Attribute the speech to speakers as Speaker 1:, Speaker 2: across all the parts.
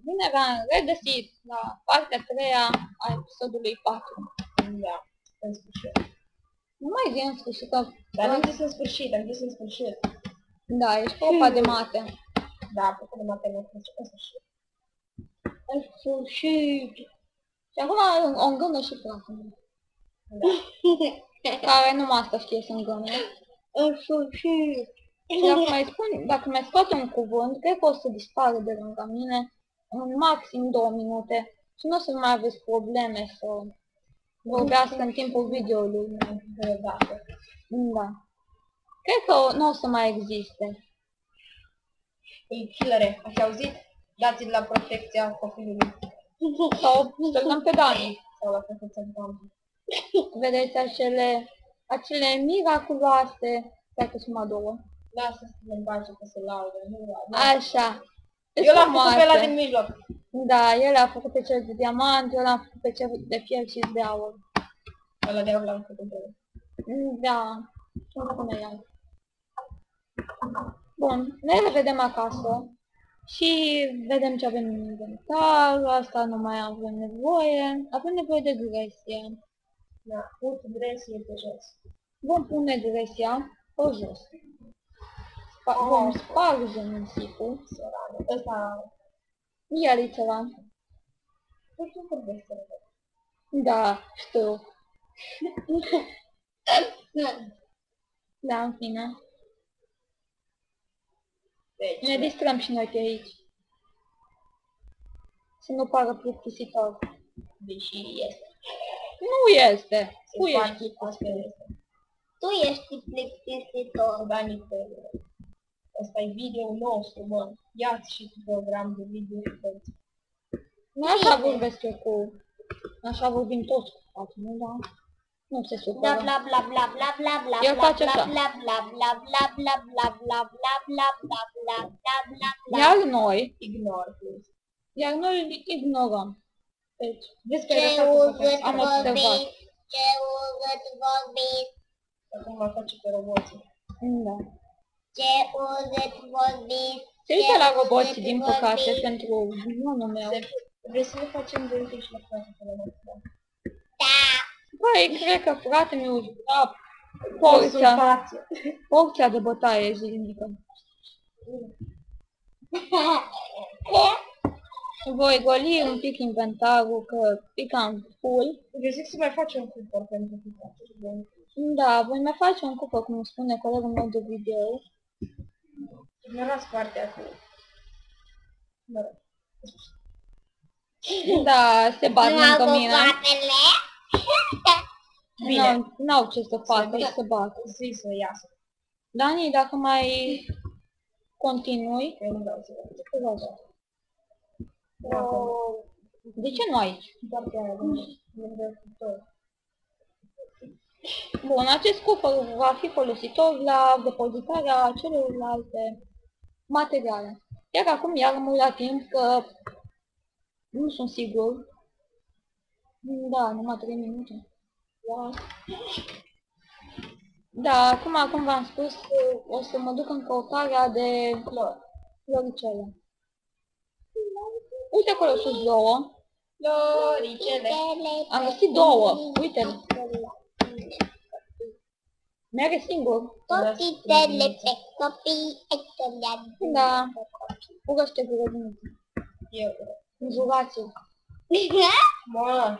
Speaker 1: Bine v-am regăsit la partea 3-a a episodului 4.
Speaker 2: Da, în sfârșit.
Speaker 1: Nu mai zi în sfârșit că...
Speaker 2: Dar n-am zis în sfârșit, am zis în sfârșit.
Speaker 1: Da, ești profa de mate.
Speaker 2: Da, pe de matematică, în sfârșit.
Speaker 1: În sfârșit. Și acum o îngână și fratele meu.
Speaker 2: Da.
Speaker 1: Care numai asta știe să îngână. În sfârșit. Și dacă mai scot un cuvânt, cred că o să dispară de lângă mine în maxim 2 minute și nu o să mai aveți probleme să vorbească în timpul videoului meu.
Speaker 2: Da.
Speaker 1: Da. Cred că nu o să mai existe.
Speaker 2: Ei, killere, ați auzit? Dați-l la protecția copilului.
Speaker 1: Sau să-l dăm pe Dani.
Speaker 2: Sau la protecția doamnei.
Speaker 1: Vedeți acele miraculoase, dacă sunt mai două.
Speaker 2: Lasă să se împace că se laudă.
Speaker 1: Așa.
Speaker 2: Eu l-am făcut pe ăla din mijloc.
Speaker 1: Da, el a făcut pe cel de diamant, eu l-am făcut pe cel de fier și de aur.
Speaker 2: Ăla de aur l-am făcut pe ăla.
Speaker 1: Da, sunt făcut mai iau. Bun, ne revedem acasă și vedem ce avem în inventar, asta nu mai avem nevoie. Avem nevoie de gresie.
Speaker 2: Da, put gresie pe jos.
Speaker 1: Vom pune gresia pe jos. Vom sparge nisipul.
Speaker 2: Ăsta...
Speaker 1: Iarița.
Speaker 2: Nu știu cum vrei să văd.
Speaker 1: Da, știu. Da, în fine.
Speaker 2: Deci,
Speaker 1: Ne distrăm și noi pe aici. Să nu pară plictisitor.
Speaker 2: deși este.
Speaker 1: Nu este. Tu ești.
Speaker 2: Asta este.
Speaker 3: Tu ești plictisitor.
Speaker 2: Dani, ăsta e video nostru, mă. Ia-ți și tu program de video și toți.
Speaker 1: Nu așa vorbesc eu cu... Așa vorbim toți cu față, nu da? Nu se
Speaker 3: Bla
Speaker 1: supără.
Speaker 3: bla bla bla bla bla bla
Speaker 1: El
Speaker 3: bla
Speaker 1: face
Speaker 3: bla
Speaker 1: așa.
Speaker 3: bla bla bla bla bla bla bla bla bla bla bla bla bla bla.
Speaker 1: Iar noi,
Speaker 2: Ignor, please.
Speaker 1: iar noi îl ignorăm. Deci,
Speaker 2: Vezi că
Speaker 3: Ce
Speaker 2: ai lăsat să
Speaker 3: urât
Speaker 1: Am observat.
Speaker 3: vorbiți, ce urât vorbiți,
Speaker 2: acum va face pe roboții.
Speaker 1: da.
Speaker 3: ce urât vorbiți.
Speaker 1: Se uită la roboții, din păcate, pentru bunul meu.
Speaker 2: Vrei să ne facem de și la față pe la noastră?
Speaker 3: Da.
Speaker 1: Băi, cred că frate meu își da porția de bătaie zilnică. Voi goli un pic inventarul, că picam full.
Speaker 2: Eu zic să mai facem un cupăr pentru că
Speaker 1: Da, voi mai face un cupă, cum spune colegul meu de video.
Speaker 2: ignorați partea cu... Mă rog.
Speaker 1: Da, se bat lângă mine.
Speaker 3: Fapele.
Speaker 2: Bine.
Speaker 1: N-au ce să facă,
Speaker 2: Să
Speaker 1: se bat.
Speaker 2: Zi să iasă.
Speaker 1: Dani, dacă mai continui,
Speaker 2: Că eu nu dau să văd.
Speaker 1: de ce nu aici?
Speaker 2: Partea aia de tot.
Speaker 1: Bun, acest cufăr va fi folositor la depozitarea celorlalte materiale. Iar acum iar mă uit la timp că nu sunt sigur. Da, numai 3 minute. Da. Da, acum v-am spus, o să mă duc în căutarea de floricele. Uite acolo sus 2.
Speaker 2: Floricele.
Speaker 1: Am găsit 2. Uite-l. Merge singur.
Speaker 3: Copitele pe copii, excelent.
Speaker 1: Da. Urăște cu rădiniță.
Speaker 2: Eu.
Speaker 1: Înjurați-l.
Speaker 2: Mă.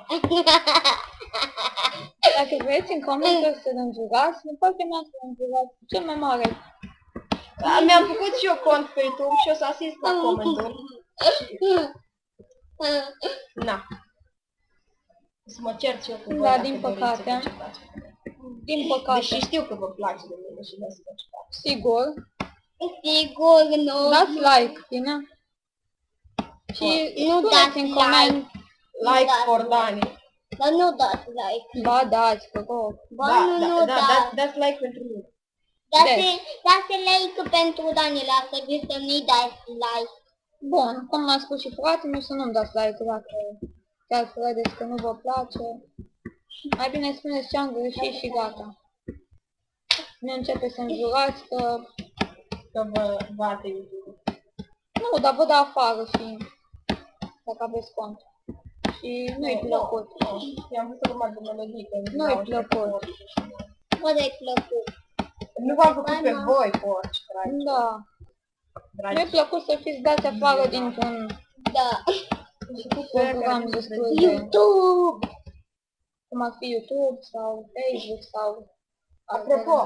Speaker 1: Dacă vreți în comentarii să-l înjurați, nu poate mea să-l înjurați. Cel mai mare.
Speaker 2: Mi-am făcut și eu cont pe YouTube și o să asist la comentarii. Na. O să mă cer și eu cu voi.
Speaker 1: Da,
Speaker 2: dacă
Speaker 1: din
Speaker 2: doriți
Speaker 1: păcate.
Speaker 2: să faceți.
Speaker 1: Din păcate.
Speaker 2: Deși știu că vă place de mine și vreau să faceți.
Speaker 1: Sigur.
Speaker 3: Sigur nu.
Speaker 1: Dați like, bine? Și
Speaker 3: Nu
Speaker 1: spuneți
Speaker 3: dați
Speaker 1: în
Speaker 3: like.
Speaker 1: coment.
Speaker 2: Like
Speaker 3: dați
Speaker 2: for
Speaker 3: like.
Speaker 2: Dani.
Speaker 3: Dar nu dați like.
Speaker 1: Ba, dați, că rog.
Speaker 3: Ba, nu
Speaker 2: da,
Speaker 3: dați.
Speaker 2: dați like pentru mine.
Speaker 3: Dați like pentru Daniela, să zici să nu-i dați like.
Speaker 1: Bun, cum m-a spus și fratele meu, să nu-mi dați like dacă chiar credeți că nu vă place. Mai bine spuneți ce am greșit și gata. Nu începe să-mi jurați că...
Speaker 2: Că vă bate YouTube.
Speaker 1: Nu, dar vă dă afară și... dacă aveți cont. Și nu-i plăcut.
Speaker 2: I-am văzut urmat de melodii.
Speaker 1: Nu-i plăcut.
Speaker 3: Mă, de-ai plăcut.
Speaker 2: Nu v-am făcut pe voi, porci, dragi.
Speaker 1: Da.
Speaker 2: Dragi.
Speaker 1: Mi-a plăcut să fiți dați afară dintr-un
Speaker 3: Da.
Speaker 1: program destul de...
Speaker 3: YouTube!
Speaker 1: Cum ar fi YouTube sau Facebook sau...
Speaker 2: Apropo,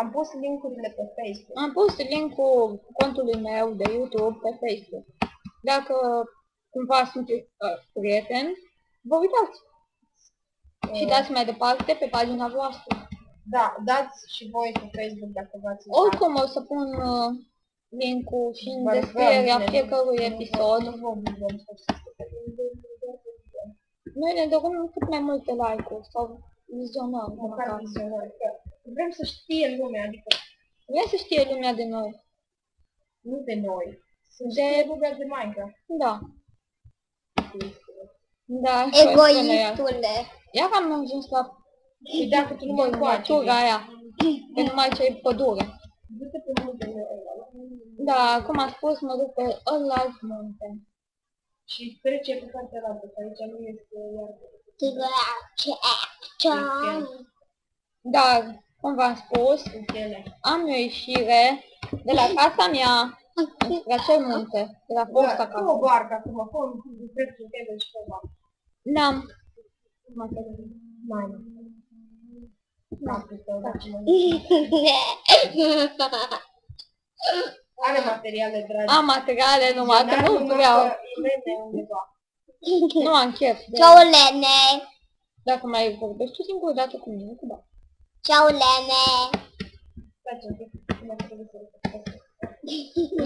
Speaker 2: am pus link-urile pe Facebook.
Speaker 1: Am pus link-ul contului meu de YouTube pe Facebook. Dacă cumva sunteți prieteni, vă uitați. Și dați mai departe pe pagina voastră.
Speaker 2: Da, dați și voi pe Facebook dacă v-ați uitat.
Speaker 1: Oricum o să pun link-ul și în descrierea fiecărui episod. Noi ne dorim cât mai multe like-uri sau vizionări.
Speaker 2: Măcar vizionări, că vrem să știe lumea, adică
Speaker 1: Vrem să știe lumea de noi.
Speaker 2: nu de noi. Să știe lumea de Minecraft.
Speaker 1: Da. Da, așa spune ea.
Speaker 3: Egoistule.
Speaker 1: Iar am ajuns la
Speaker 2: Și dacă tu nu mă încoace,
Speaker 1: natura aia. Că numai ce e pădure.
Speaker 2: du-te pe muntele ăla.
Speaker 1: Da, cum a spus, mă duc pe ălalt munte.
Speaker 2: Și trece pe partea altă, că aici nu este iar
Speaker 1: Dar, cum v-am spus,
Speaker 2: ele.
Speaker 1: am o ieșire de la casa mea spre acel munte, de la fosta
Speaker 2: Da,
Speaker 1: casă.
Speaker 2: o barcă acum, acum, cred că trebuie și ceva.
Speaker 1: N-am.
Speaker 2: Mai. Are materiale, dragi.
Speaker 1: Am materiale numai că nu vreau. Nu am chef.
Speaker 3: Ciao, Lene!
Speaker 1: Dacă mai vorbești tu singură dată cu mine, cu da.
Speaker 3: Ciao, Lene!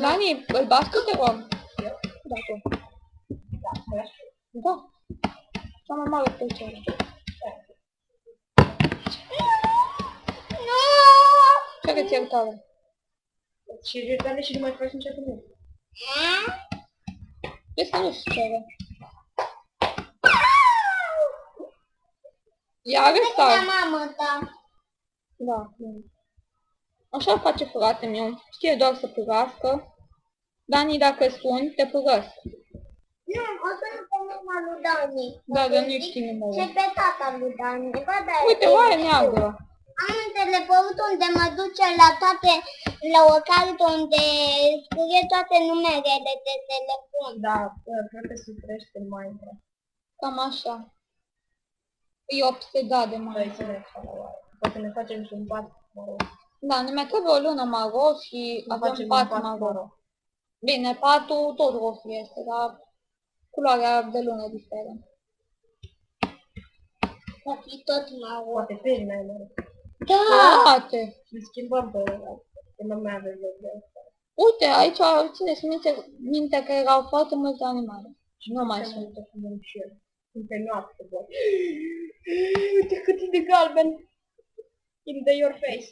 Speaker 1: Lani, îl bați tu, te rog? Da, tu. Da. Cea mai mare plăcere. Cere-ți iertare.
Speaker 2: Și iertare și nu mai faci niciodată nimic.
Speaker 1: Vezi că nu-ți cere. Iar stai.
Speaker 3: Mamă ta!
Speaker 1: Da. Așa face frate meu. Știe doar să pârască. Dani, dacă spun, te pârăsc.
Speaker 3: Nu, o să nu pe mama lui Dani.
Speaker 1: Da, dar nu știi numărul.
Speaker 3: Și pe tata lui Dani.
Speaker 1: Uite, oaia neagră.
Speaker 3: Am un telefon unde mă duce la toate, la o carte unde scrie toate numerele de telefon.
Speaker 2: Da, cred că se crește în Minecraft.
Speaker 1: Cam așa. E obsedat de
Speaker 2: Vrei
Speaker 1: mai.
Speaker 2: să ne facem la oară. Poate ne facem și un pat, mă rog.
Speaker 1: Da, ne mai trebuie o lună maro și avem
Speaker 2: Facem un
Speaker 1: pat
Speaker 2: pat
Speaker 1: maro.
Speaker 2: maro.
Speaker 1: Bine, patul tot roșu este, dar culoarea de lună diferă.
Speaker 3: Va fi tot maro.
Speaker 2: Poate pe mai mare.
Speaker 3: Da!
Speaker 1: Poate.
Speaker 2: Îl schimbăm pe ăla. Că nu mai avem loc de asta.
Speaker 1: Uite, aici țineți minte că erau foarte multe animale. Și nu mai sunt.
Speaker 2: Sunt pe noapte, bă. Uite cât e de galben. In the your face.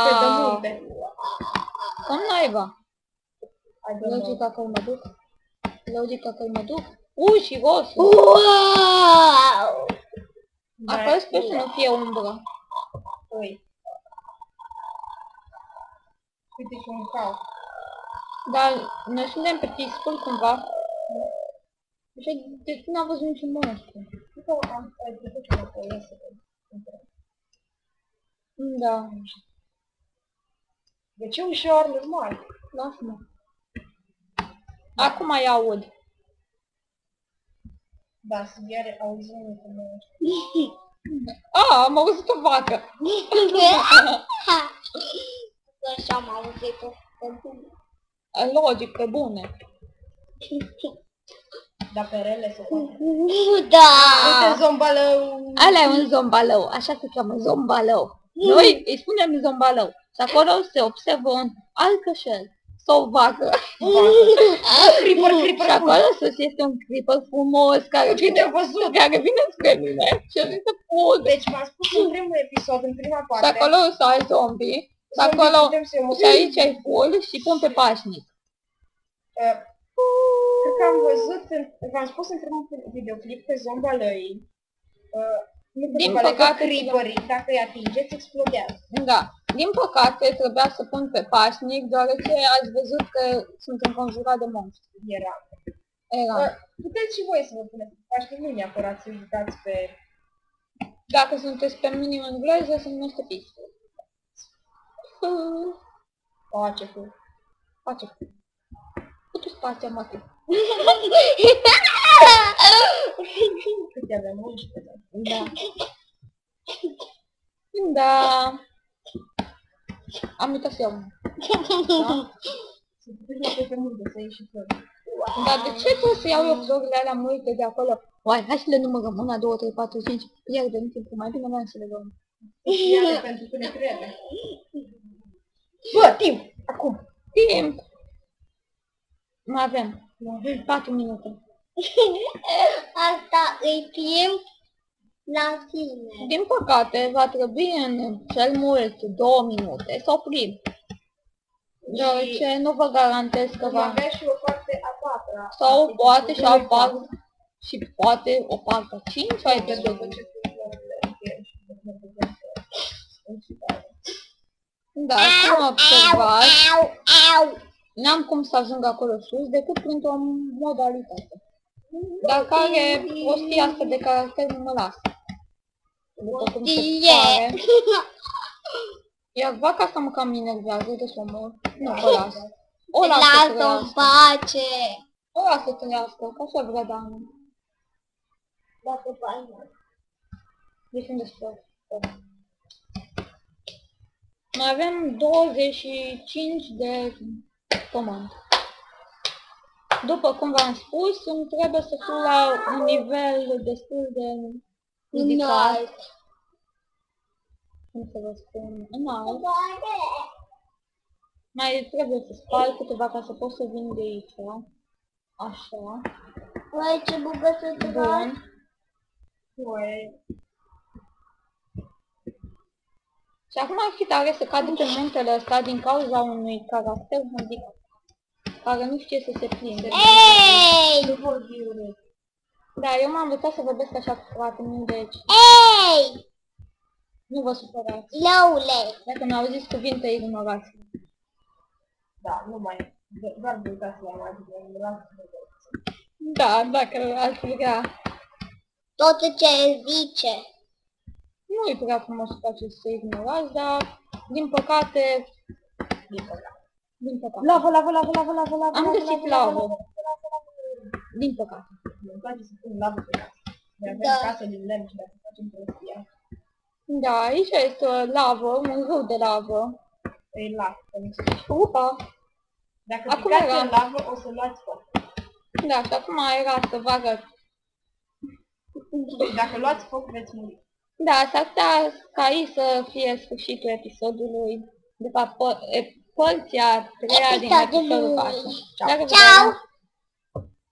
Speaker 2: Pe de
Speaker 1: Wow!
Speaker 2: munte.
Speaker 1: Cum naiba?
Speaker 2: I don't know.
Speaker 1: Logica că mă duc. Logica că mă duc. Și roșu.
Speaker 3: Wow!
Speaker 1: Acolo sper să nu fie umbră.
Speaker 2: Ui. Uite și un cal.
Speaker 1: Dar noi suntem pe peaceful cumva. Așa de n-am văzut niciun monstru.
Speaker 2: Uite, am trecut înapoi, ia să vedem.
Speaker 1: Da.
Speaker 2: Deci e ușor, normal.
Speaker 1: Lasă-mă. Acum mai aud.
Speaker 2: Da, subiare auzim cum
Speaker 1: Am auzit o vacă.
Speaker 3: Așa am auzit-o.
Speaker 1: Logic, pe bune.
Speaker 2: Dar pe rele se poate.
Speaker 3: Da!
Speaker 2: Uite zombalău!
Speaker 1: Ala e un zombalău, așa se cheamă, zombalău. Noi îi spunem zombalău. Și acolo se observă un alcășel sau o vacă.
Speaker 2: Creeper,
Speaker 1: Și
Speaker 2: creeper,
Speaker 1: acolo sus este un creeper frumos care
Speaker 2: Cine a văzut?
Speaker 1: vine spre mine și zice pud.
Speaker 2: Deci v-am spus în primul episod, în prima
Speaker 1: Și
Speaker 2: parte.
Speaker 1: acolo să ai zombie. Și
Speaker 2: Zombie
Speaker 1: acolo,
Speaker 2: putem să-i omorâm.
Speaker 1: și aici ai full și pun pe pașnic.
Speaker 2: Cred că am văzut, v-am spus în primul videoclip pe zombalăii.
Speaker 1: Din
Speaker 2: Că
Speaker 1: păcate,
Speaker 2: creeperii, dacă îi atingeți, explodează.
Speaker 1: Da. Din păcate trebuia să pun pe pașnic, deoarece ați văzut că sunt înconjurat de monștri.
Speaker 2: Era.
Speaker 1: Era.
Speaker 2: Puteți și voi să vă puneți paște, nu neapărat să jucați pe...
Speaker 1: Dacă sunteți pe minim engleză, se numește pixel.
Speaker 2: Pace cu...
Speaker 1: Face. Cât spația, mati?
Speaker 2: Câte avem? 11.
Speaker 1: Da. Da. Am uitat să iau. Da?
Speaker 2: Să puteți pe multe, să ieși și flori.
Speaker 1: Dar de ce trebuie să iau eu florile alea multe de acolo? Oai, hai să le numărăm. 1, 2, 3, 4, 5. Pierdem timpul. Mai bine mai să le luăm.
Speaker 2: Iată pentru că ne trebuie. Bă, timp! Acum!
Speaker 1: Timp! Mai avem 4 minute.
Speaker 3: Asta îi timp la tine.
Speaker 1: Din păcate, va trebui în cel mult 2 minute să oprim. Deoarece nu vă garantez că
Speaker 2: Vom
Speaker 1: va...
Speaker 2: avea și o parte a patra.
Speaker 1: Sau poate și o parte... Și poate o parte a 5-a episodului. Da, cum observați, n-am cum să ajung acolo sus decât printr-o modalitate. Dar care prostia asta de caracter nu mă lasă. După cum se pare. Iar vaca asta mă cam enervează de somor. Nu, o las. O las să
Speaker 3: Lasă-o în
Speaker 1: trăiască.
Speaker 3: pace.
Speaker 1: O las să trăiască, că așa vrea Dana.
Speaker 3: Lasă-o pace.
Speaker 1: Deci unde spune? Mai avem 25 de pământ. După cum v-am spus, îmi trebuie să fiu la un nivel destul de ridicat.
Speaker 3: Înalt.
Speaker 1: Cum să vă spun? Înalt. Mai trebuie să spal câteva ca să pot să vin de aici. Așa.
Speaker 3: Uai, ce bugăsătură.
Speaker 1: Bun. Și acum ar fi tare să cadă pe muntele ăsta din cauza unui caracter handicat, care nu știe să se plinde.
Speaker 3: Ei!
Speaker 2: Nu vorbi urât.
Speaker 1: Da, eu m-am învățat să vorbesc așa cu fratele, deci
Speaker 3: Ei!
Speaker 1: nu vă supărați.
Speaker 3: Lăule!
Speaker 1: Dacă mi-au zis cuvinte, ignorați.
Speaker 2: Da, nu mai... Doar vă uitați la mai bine.
Speaker 1: Da, dacă ați vrea.
Speaker 3: Tot ce zice.
Speaker 1: Nu-i prea frumos să faceți să ignorați, dar din păcate... Din păcate.
Speaker 2: Lavă.
Speaker 1: Am găsit lavă. Din păcate.
Speaker 2: Îmi place să pun lavă pe casă. Noi avem
Speaker 3: Da.
Speaker 2: casă din lemn și dacă facem prostia,
Speaker 1: Da, aici este o lavă, un râu de lavă.
Speaker 2: îi las. Pentru că
Speaker 1: Upa!
Speaker 2: dacă
Speaker 1: Acum
Speaker 2: picați
Speaker 1: era.
Speaker 2: în lavă, o să luați foc.
Speaker 1: Da, și acum era să vă arăt.
Speaker 2: Dacă luați foc, veți muri.
Speaker 1: Da, s-ar putea ca aici să fie sfârșitul episodului. De fapt, părția a treia din episodul 4.
Speaker 3: Ciao!